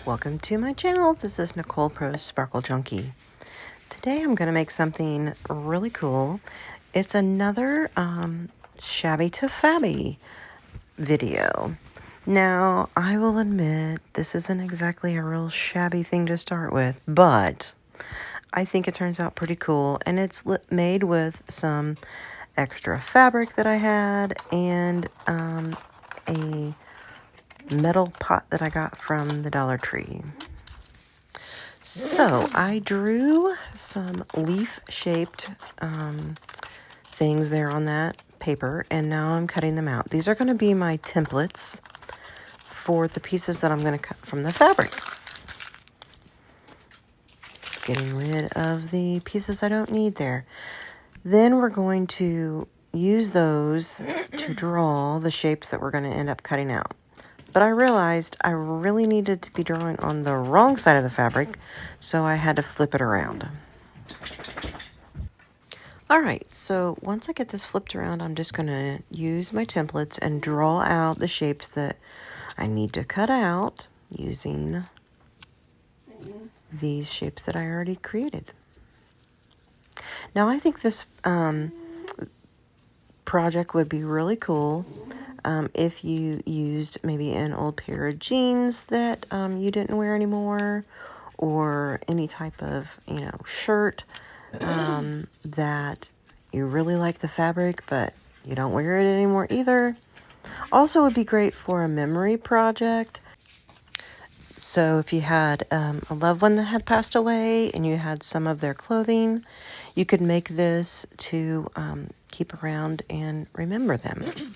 Welcome to my channel. This is Nicole Pro Sparkle Junkie. Today I'm going to make something really cool. It's another shabby to fabby video. Now, I will admit this isn't exactly a real shabby thing to start with, but I think it turns out pretty cool, and it's made with some extra fabric that I had and a metal pot that I got from the Dollar Tree. So I drew some leaf-shaped things there on that paper, and now I'm cutting them out. These are going to be my templates for the pieces that I'm going to cut from the fabric. Just getting rid of the pieces I don't need there. Then we're going to use those to draw the shapes that we're going to end up cutting out. But I realized I really needed to be drawing on the wrong side of the fabric, so I had to flip it around. Alright, so once I get this flipped around, I'm just going to use my templates and draw out the shapes that I need to cut out using these shapes that I already created. Now, I think this project would be really cool if you used maybe an old pair of jeans that you didn't wear anymore, or any type of, shirt that you really like the fabric, but you don't wear it anymore either. Also would be great for a memory project. So if you had a loved one that had passed away and you had some of their clothing, you could make this to keep around and remember them.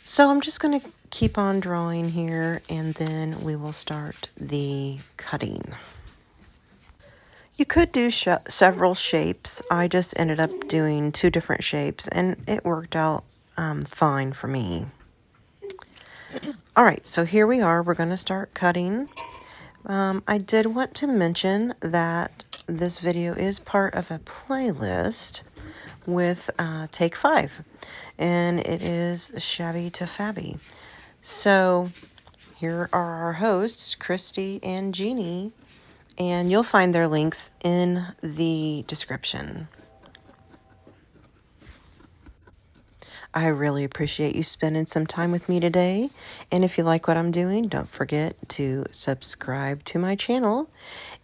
So I'm just going to keep on drawing here, and then we will start the cutting. You could do several shapes. I just ended up doing 2 different shapes, and it worked out fine for me. All right, so here we are. We're going to start cutting. I did want to mention that this video is part of a playlist with Take 5, and it is Shabby to Fabby. So here are our hosts, Christy and Jeannie, and you'll find their links in the description. I really appreciate you spending some time with me today, and if you like what I'm doing, don't forget to subscribe to my channel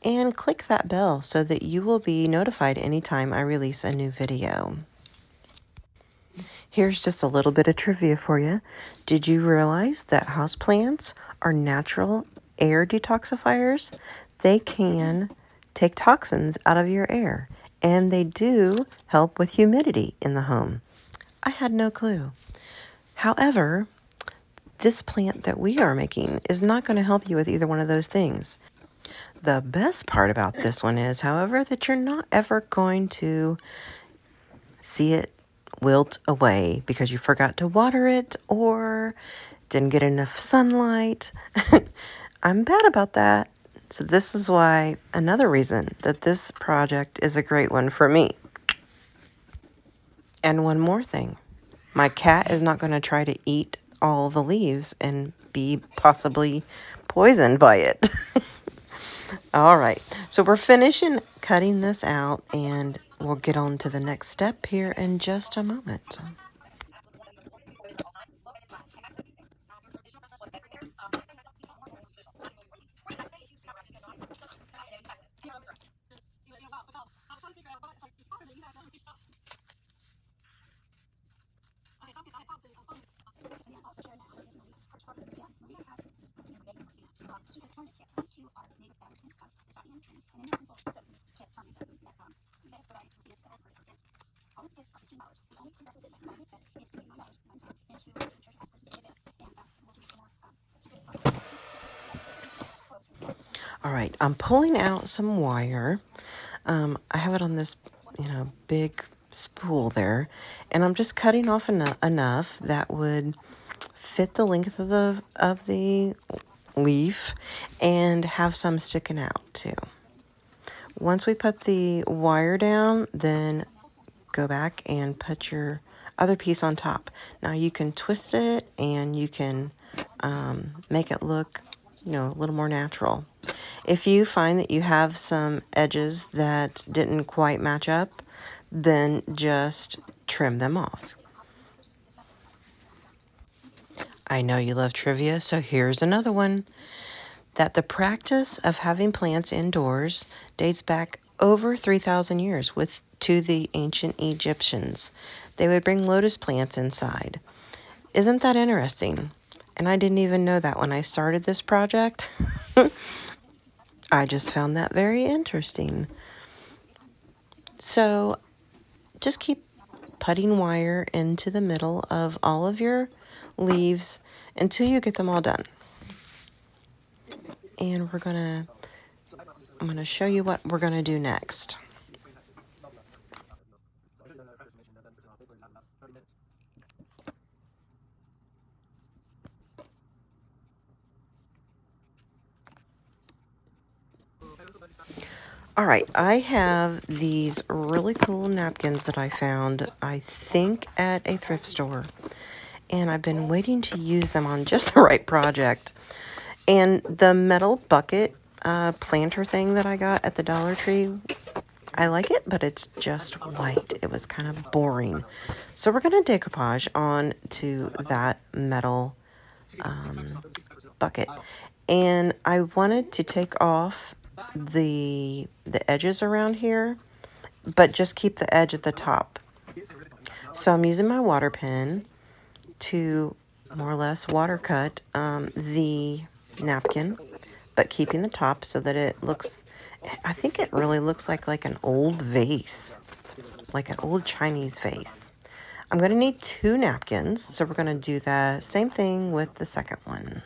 and click that bell so that you will be notified anytime I release a new video. Here's just a little bit of trivia for you. Did you realize that houseplants are natural air detoxifiers? They can take toxins out of your air, and they do help with humidity in the home. I had no clue. However, this plant that we are making is not going to help you with either one of those things. The best part about this one is, however, that you're not ever going to see it wilt away because you forgot to water it or didn't get enough sunlight. I'm bad about that. So this is why, another reason that this project is a great one for me. And one more thing. My cat is not going to try to eat all the leaves and be possibly poisoned by it. All right, so we're finishing cutting this out, and we'll get on to the next step here in just a moment. All right, I'm pulling out some wire. I have it on this, big spool there, and I'm just cutting off enough that would fit the length of the leaf and have some sticking out too. Once we put the wire down, then go back and put your other piece on top. Now you can twist it and you can make it look you know, a little more natural. If you find that you have some edges that didn't quite match up, then just trim them off. I know you love trivia, so here's another one. That the practice of having plants indoors dates back over 3,000 years to the ancient Egyptians. They would bring lotus plants inside. Isn't that interesting? And I didn't even know that when I started this project. I just found that very interesting. So just keep putting wire into the middle of all of your leaves until you get them all done. And I'm gonna show you what we're gonna do next. All right, I have these really cool napkins that I found, I think, at a thrift store. And I've been waiting to use them on just the right project. And the metal bucket planter thing that I got at the Dollar Tree, I like it, but it's just white. It was kind of boring. So we're going to decoupage on to that metal bucket. And I wanted to take off the edges around here, but just keep the edge at the top. So I'm using my water pen to more or less water cut the napkin, but keeping the top so that it looks, I think it really looks like an old vase, like an old Chinese vase. I'm going to need 2 napkins, so we're going to do the same thing with the second one.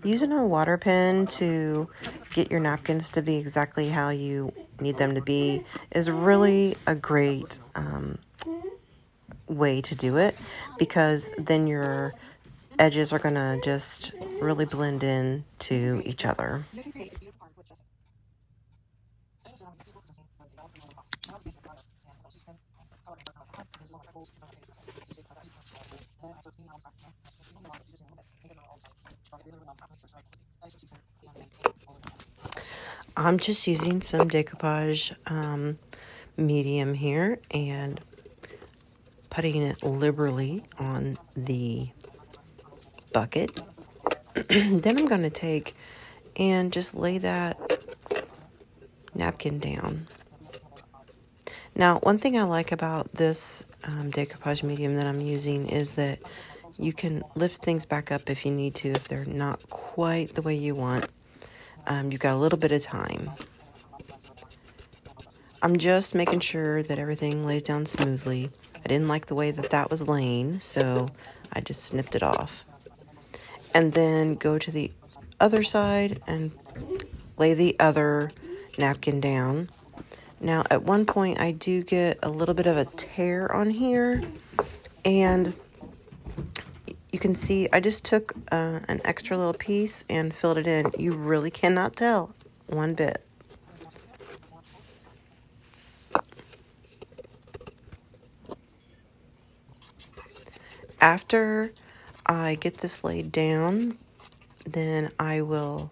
Using a water pen to get your napkins to be exactly how you need them to be is really a great way to do it, because then your edges are going to just really blend in to each other. I'm just using some decoupage medium here and putting it liberally on the bucket. Then I'm going to take and just lay that napkin down. Now, one thing I like about this decoupage medium that I'm using is that you can lift things back up if you need to, if they're not quite the way you want. You've got a little bit of time. I'm just making sure that everything lays down smoothly. I didn't like the way that was laying, so I just snipped it off. And then go to the other side and lay the other napkin down. Now, at one point, I do get a little bit of a tear on here, and you can see I just took an extra little piece and filled it in. You really cannot tell one bit. After I get this laid down, then I will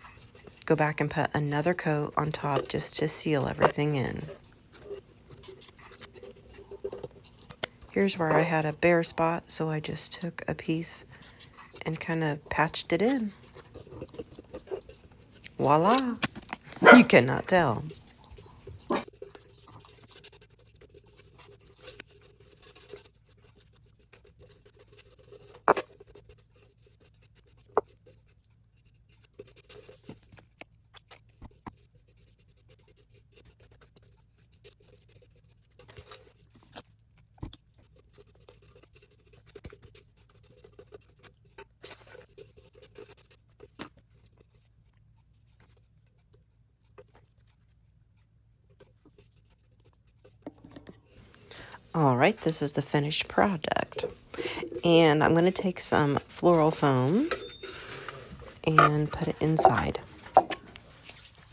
go back and put another coat on top just to seal everything in. Here's where I had a bare spot, so I just took a piece and kind of patched it in. Voila! You cannot tell. All right, this is the finished product. And I'm going to take some floral foam and put it inside.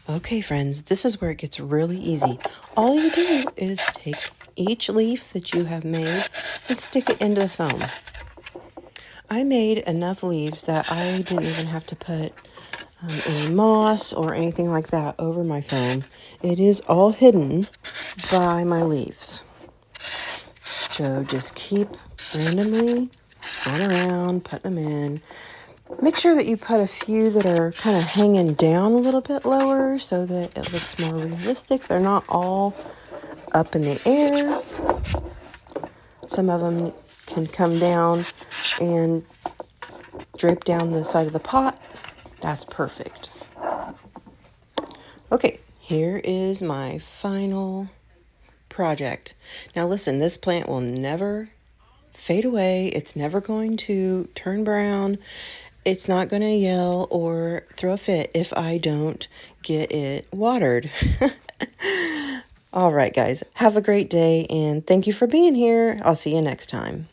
Okay, friends, this is where it gets really easy. All you do is take each leaf that you have made and stick it into the foam. I made enough leaves that I didn't even have to put any moss or anything like that over my foam. It is all hidden by my leaves. So just keep randomly going around, putting them in. Make sure that you put a few that are kind of hanging down a little bit lower so that it looks more realistic. They're not all up in the air. Some of them can come down and drape down the side of the pot. That's perfect. Okay, here is my final project. Now listen, this plant will never fade away. It's never going to turn brown. It's not going to yell or throw a fit if I don't get it watered. All right, guys, have a great day, and thank you for being here. I'll see you next time.